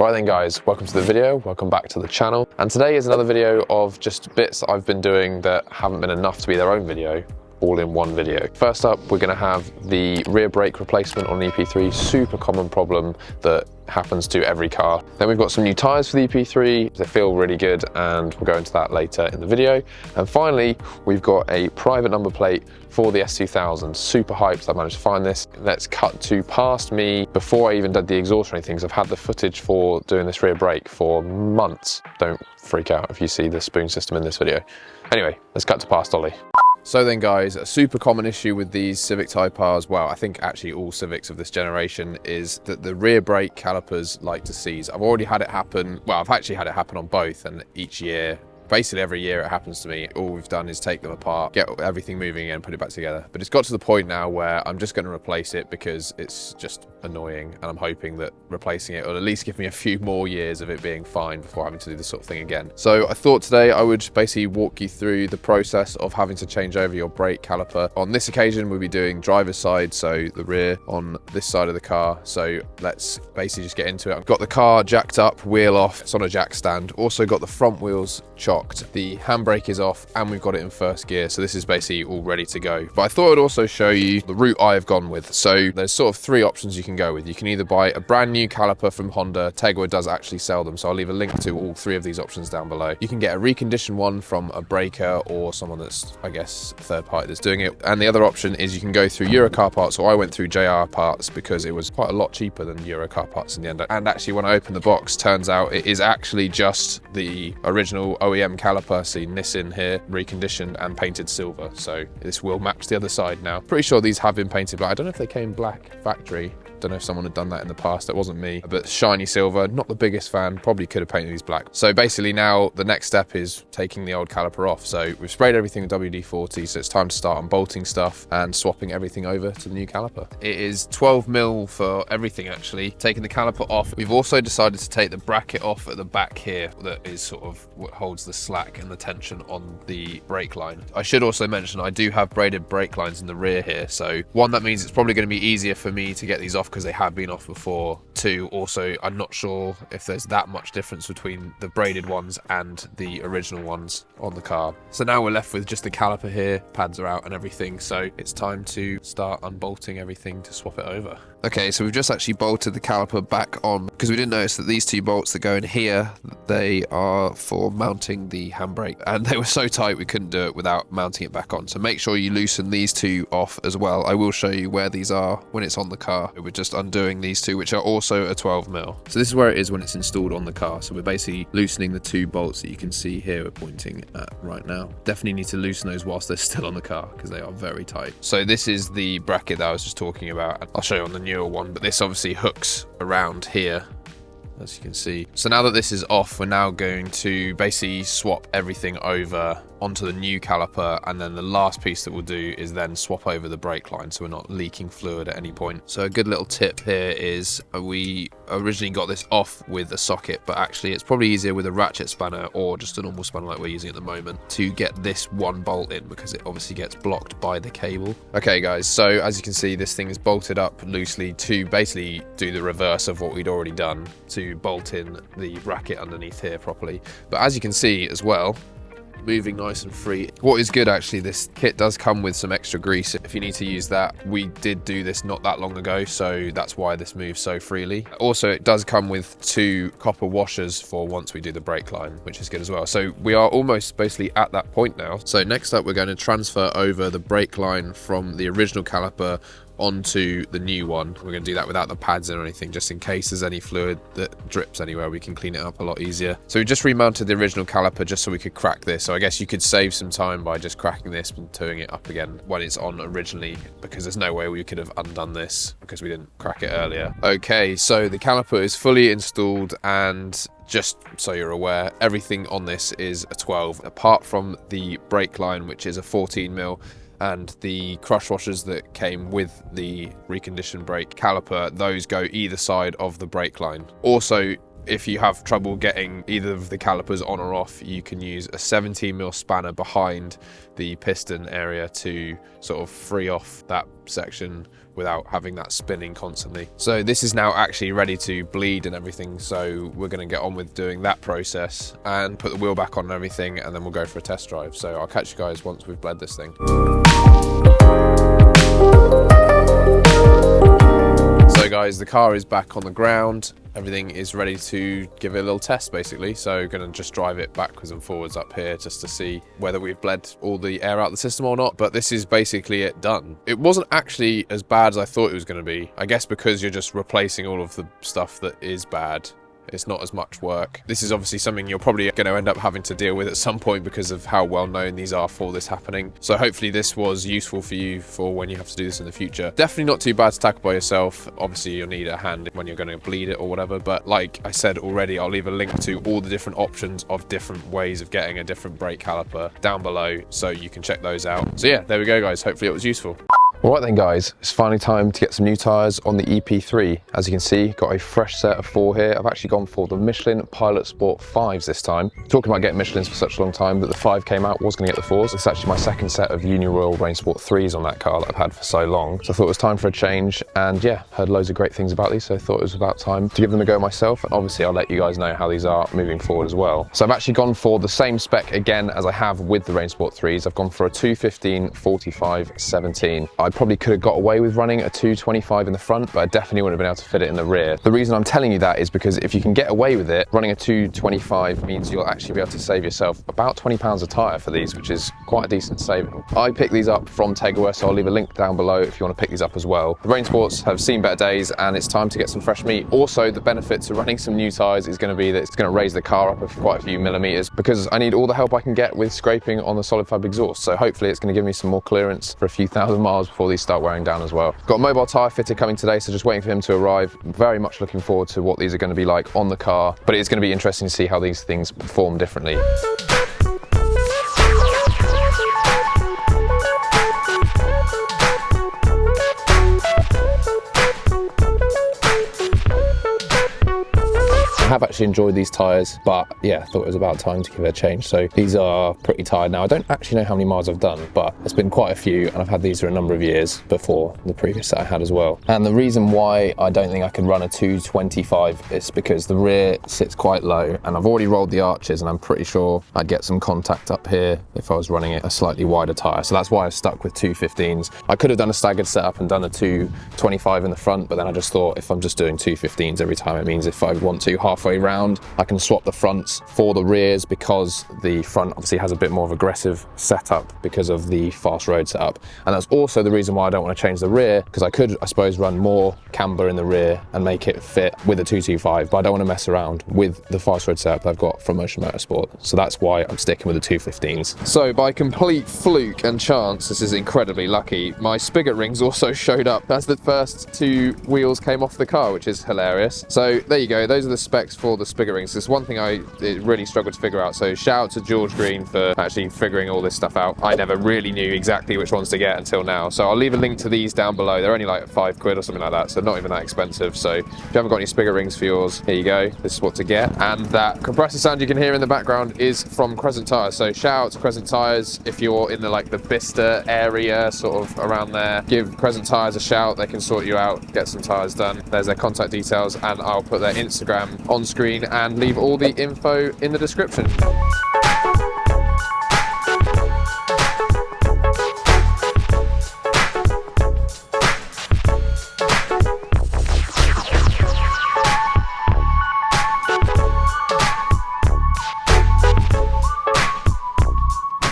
Alright then guys, welcome to the video, welcome back to the channel. And today is another video of just bits that I've been doing that haven't been enough to be their own video, all in one video. First up, we're gonna have the rear brake replacement on EP3, super common problem that happens to every car. Then we've got some new tyres for the EP3, they feel really good and we'll go into that later in the video. And finally, we've got a private number plate for the S2000. Super hyped that I managed to find this. Let's cut to past me before I even did the exhaust or anything, because I've had the footage for doing this rear brake for months. Don't freak out if you see the spoon system in this video. Anyway, let's cut to past Ollie. So then guys, a super common issue with these Civic Type Rs, well I think actually all Civics of this generation, is that the rear brake calipers like to seize. I've already had it happen, well I've actually had it happen on both, and each year, basically every year it happens to me. All we've done is take them apart, get everything moving again, put it back together. But it's got to the point now where I'm just going to replace it because it's just annoying, and I'm hoping that replacing it will at least give me a few more years of it being fine before having to do this sort of thing again. So I thought today I would basically walk you through the process of having to change over your brake caliper. On this occasion we'll be doing driver's side, so the rear on this side of the car. So let's basically just get into it. I've got the car jacked up, wheel off, it's on a jack stand. Also got the front wheels chocked, the handbrake is off, and we've got it in first gear, so this is basically all ready to go. But I thought I'd also show you the route I've gone with. So there's sort of three options you can go with. You can either buy a brand new caliper from Honda. Tegwa does actually sell them, so I'll leave a link to all three of these options down below. You can get a reconditioned one from a breaker or someone that's, I guess, third party that's doing it. And the other option is you can go through Eurocar parts, or I went through JR parts because it was quite a lot cheaper than Eurocar parts in the end. And actually when I opened the box, turns out it is actually just the original OEM caliper. See Nissan here, reconditioned and painted silver, so this will match the other side now. Pretty sure these have been painted black. I don't know if they came black factory. Don't know if someone had done that in the past, that wasn't me. But shiny silver, not the biggest fan, probably could have painted these black. So basically now the next step is taking the old caliper off. So we've sprayed everything with WD-40, so it's time to start unbolting stuff and swapping everything over to the new caliper. It is 12mm for everything actually. Taking the caliper off, we've also decided to take the bracket off at the back here that is sort of what holds the slack and the tension on the brake line. I should also mention I do have braided brake lines in the rear here, so one, that means it's probably going to be easier for me to get these off because they have been off before. Two, also I'm not sure if there's that much difference between the braided ones and the original ones on the car. So now we're left with just the caliper here, pads are out and everything, so it's time to start unbolting everything to swap it over. Okay, so we've just actually bolted the caliper back on because we didn't notice that these two bolts that go in here, they are for mounting the handbrake, and they were so tight we couldn't do it without mounting it back on. So make sure you loosen these two off as well. I will show you where these are when it's on the car. We're just undoing these two, which are also a 12mm. So this is where it is when it's installed on the car. So we're basically loosening the two bolts that you can see here we're pointing at right now. Definitely need to loosen those whilst they're still on the car because they are very tight. So this is the bracket that I was just talking about. I'll show you on the newer one, but this obviously hooks around here, as you can see. So now that this is off, we're now going to basically swap everything over onto the new caliper, and then the last piece that we'll do is then swap over the brake line so we're not leaking fluid at any point. So a good little tip here is we originally got this off with a socket, but actually it's probably easier with a ratchet spanner or just a normal spanner like we're using at the moment to get this one bolt in, because it obviously gets blocked by the cable. Okay guys, so as you can see this thing is bolted up loosely to basically do the reverse of what we'd already done, to bolt in the bracket underneath here properly. But as you can see as well, moving nice and free. What is good actually, this kit does come with some extra grease if you need to use that. We did do this not that long ago, so that's why this moves so freely. Also it does come with two copper washers for once we do the brake line, which is good as well. So we are almost basically at that point now. So next up we're going to transfer over the brake line from the original caliper onto the new one. We're going to do that without the pads in or anything, just in case there's any fluid that drips anywhere, we can clean it up a lot easier. So we just remounted the original caliper just so we could crack this. So I guess you could save some time by just cracking this and towing it up again when it's on originally, because there's no way we could have undone this because we didn't crack it earlier. Okay, so the caliper is fully installed, and just so you're aware, everything on this is a 12, apart from the brake line, which is a 14mm, and the crush washers that came with the reconditioned brake caliper, those go either side of the brake line. Also, if you have trouble getting either of the calipers on or off, you can use a 17mm spanner behind the piston area to sort of free off that section without having that spinning constantly. So this is now actually ready to bleed and everything, so we're going to get on with doing that process and put the wheel back on and everything, and then we'll go for a test drive. So I'll catch you guys once we've bled this thing. So guys, the car is back on the ground. Everything is ready to give it a little test basically. So gonna just drive it backwards and forwards up here just to see whether we've bled all the air out of the system or not. But this is basically it done. It wasn't actually as bad as I thought it was gonna be. I guess because you're just replacing all of the stuff that is bad, it's not as much work. This is obviously something you're probably going to end up having to deal with at some point because of how well known these are for this happening. So hopefully this was useful for you for when you have to do this in the future. Definitely not too bad to tackle by yourself. Obviously you'll need a hand when you're going to bleed it or whatever, but like I said already, I'll leave a link to all the different options of different ways of getting a different brake caliper down below, so you can check those out. So yeah, there we go guys, hopefully it was useful. Alright then guys, it's finally time to get some new tyres on the EP3. As you can see, got a fresh set of 4 here. I've actually gone for the Michelin Pilot Sport 5s this time. Talking about getting Michelins for such a long time that the 5 came out, was going to get the 4s. It's actually my second set of Uniroyal Rainsport 3s on that car that I've had for so long. So I thought it was time for a change, and yeah, heard loads of great things about these, so I thought it was about time to give them a go myself. And obviously I'll let you guys know how these are moving forward as well. So I've actually gone for the same spec again as I have with the Rainsport 3s. I've gone for a 215 45 17. I probably could have got away with running a 225 in the front, but I definitely wouldn't have been able to fit it in the rear. The reason I'm telling you that is because if you can get away with it, running a 225 means you'll actually be able to save yourself about £20 a tyre for these, which is quite a decent saving. I picked these up from Tegawa, so I'll leave a link down below if you want to pick these up as well. The Rainsports have seen better days, and it's time to get some fresh meat. Also, the benefit to running some new tyres is going to be that it's going to raise the car up quite a few millimetres, because I need all the help I can get with scraping on the solid fab exhaust. So hopefully it's going to give me some more clearance for a few thousand miles before these start wearing down as well. Got a mobile tyre fitter coming today, so just waiting for him to arrive. Very much looking forward to what these are going to be like on the car, but it's going to be interesting to see how these things perform differently. I have actually enjoyed these tyres, but yeah, I thought it was about time to give it a change. So these are pretty tired now. I don't actually know how many miles I've done, but it's been quite a few, and I've had these for a number of years before the previous set I had as well. And the reason why I don't think I could run a 225 is because the rear sits quite low, and I've already rolled the arches, and I'm pretty sure I'd get some contact up here if I was running it a slightly wider tyre. So that's why I've stuck with 215s. I could have done a staggered setup and done a 225 in the front, but then I just thought if I'm just doing 215s every time, it means if I want to halfway round, I can swap the fronts for the rears, because the front obviously has a bit more of aggressive setup because of the fast road setup. And that's also the reason why I don't want to change the rear, because I could, I suppose, run more camber in the rear and make it fit with a 225, but I don't want to mess around with the fast road setup I've got from Michelin Motorsport. So that's why I'm sticking with the 215s. So by complete fluke and chance, this is incredibly lucky, my spigot rings also showed up as the first 2 wheels came off the car, which is hilarious. So there you go, those are the specs for the spigot rings. It's one thing I really struggled to figure out, so shout out to George Green for actually figuring all this stuff out. I never really knew exactly which ones to get until now, so I'll leave a link to these down below. They're only like £5 or something like that, so not even that expensive. So if you haven't got any spigot rings for yours, here you go, this is what to get. And that compressor sound you can hear in the background is from Crescent Tires, so shout out to Crescent Tires. If you're in the like the Bicester area, sort of around there, give Crescent Tires a shout. They can sort you out, get some tyres done. There's their contact details, and I'll put their Instagram on screen and leave all the info in the description.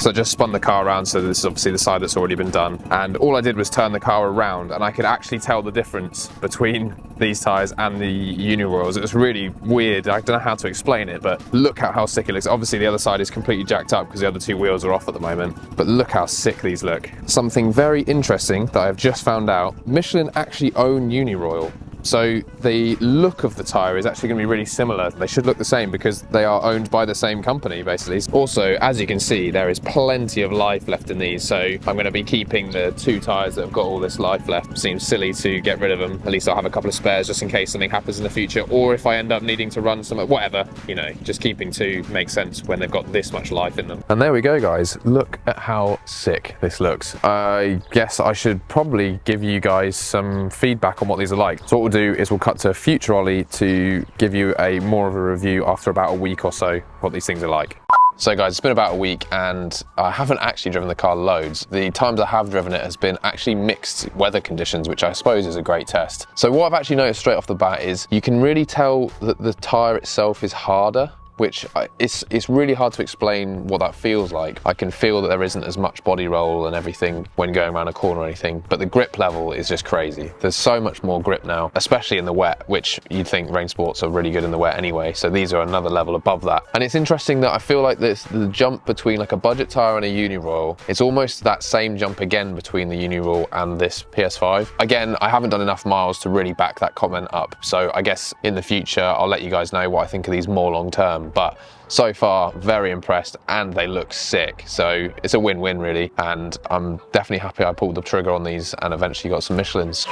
So I just spun the car around, so this is obviously the side that's already been done, and all I did was turn the car around, and I could actually tell the difference between these tyres and the Uniroyals. It was really weird. I don't know how to explain it, but look at how sick it looks. Obviously the other side is completely jacked up because the other 2 wheels are off at the moment, but look how sick these look. Something very interesting that I've just found out, Michelin actually own Uniroyal. So the look of the tyre is actually going to be really similar. They should look the same because they are owned by the same company, basically. Also, as you can see, there is plenty of life left in these, so I'm going to be keeping the 2 tyres that have got all this life left. Seems silly to get rid of them. At least I'll have a couple of spares just in case something happens in the future, or if I end up needing to run some, whatever, you know, just keeping 2 makes sense when they've got this much life in them. And there we go, guys. Look at how sick this looks. I guess I should probably give you guys some feedback on what these are like. So what we'll do is we'll cut to a future Ollie to give you more of a review after about a week or so what these things are like. So guys, it's been about a week and I haven't actually driven the car loads. The times I have driven it has been actually mixed weather conditions, which I suppose is a great test. So what I've actually noticed straight off the bat is you can really tell that the tyre itself is harder, which it's really hard to explain what that feels like. I can feel that there isn't as much body roll and everything when going around a corner or anything, but the grip level is just crazy. There's so much more grip now, especially in the wet, which you'd think Rainsports are really good in the wet anyway, so these are another level above that. And it's interesting that I feel like the jump between like a budget tyre and a Uniroyal, it's almost that same jump again between the Uniroyal and this PS5. Again, I haven't done enough miles to really back that comment up, so I guess in the future I'll let you guys know what I think of these more long term. But so far, very impressed, and they look sick. So it's a win-win really, and I'm definitely happy I pulled the trigger on these and eventually got some Michelins.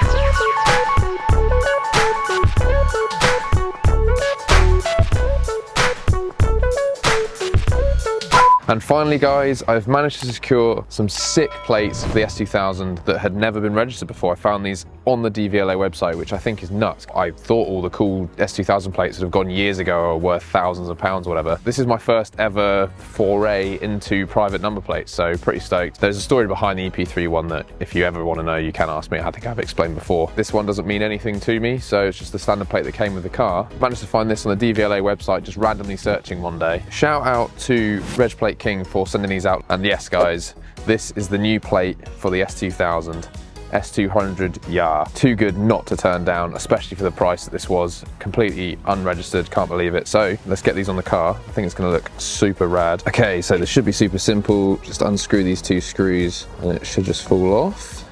And finally guys, I've managed to secure some sick plates for the S2000 that had never been registered before. I found these on the DVLA website, which I think is nuts. I thought all the cool S2000 plates that have gone years ago are worth thousands of pounds or whatever. This is my first ever foray into private number plates, so pretty stoked. There's a story behind the EP3 one that if you ever want to know, you can ask me. I think I've explained before. This one doesn't mean anything to me, so it's just the standard plate that came with the car. Managed to find this on the DVLA website, just randomly searching one day. Shout out to Reg Plate King for sending these out. And yes guys, this is the new plate for the S2000. S200 YAR. Too good not to turn down, especially for the price that this was. Completely unregistered, can't believe it. So let's get these on the car. I think it's gonna look super rad. Okay, so this should be super simple. Just unscrew these 2 screws and it should just fall off.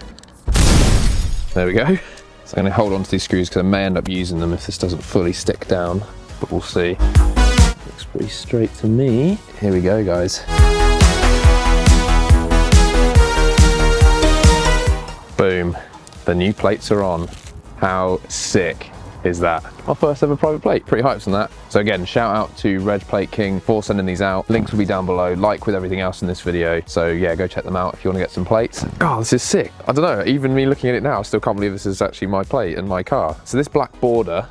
There we go. So I'm gonna hold on to these screws because I may end up using them if this doesn't fully stick down, but we'll see. Looks pretty straight to me. Here we go, guys. Boom, the new plates are on. How sick is that? My first ever private plate, pretty hyped on that. So again, shout out to Reg Plate King for sending these out. Links will be down below, like with everything else in this video. So yeah, go check them out if you want to get some plates. Oh, this is sick. I don't know, even me looking at it now, I still can't believe this is actually my plate and my car. So this black border,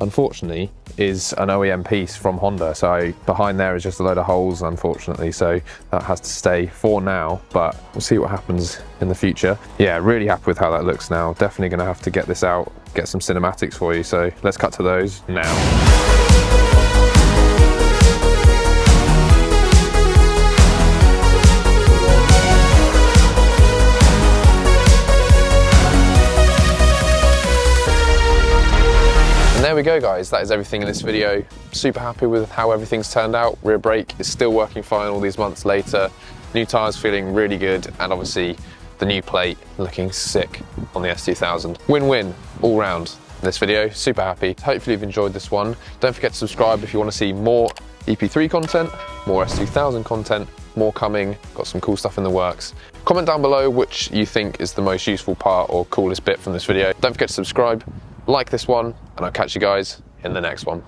unfortunately, is an OEM piece from Honda. So behind there is just a load of holes, unfortunately. So that has to stay for now, but we'll see what happens in the future. Yeah, really happy with how that looks now. Definitely gonna have to get this out, get some cinematics for you. So let's cut to those now. There we go guys, that is everything in this video. Super happy with how everything's turned out. Rear brake is still working fine all these months later. New tyres feeling really good, and obviously the new plate looking sick on the S2000. Win-win all round in this video, super happy. Hopefully you've enjoyed this one. Don't forget to subscribe if you want to see more EP3 content, more S2000 content, more coming, got some cool stuff in the works. Comment down below which you think is the most useful part or coolest bit from this video. Don't forget to subscribe, like this one, and I'll catch you guys in the next one.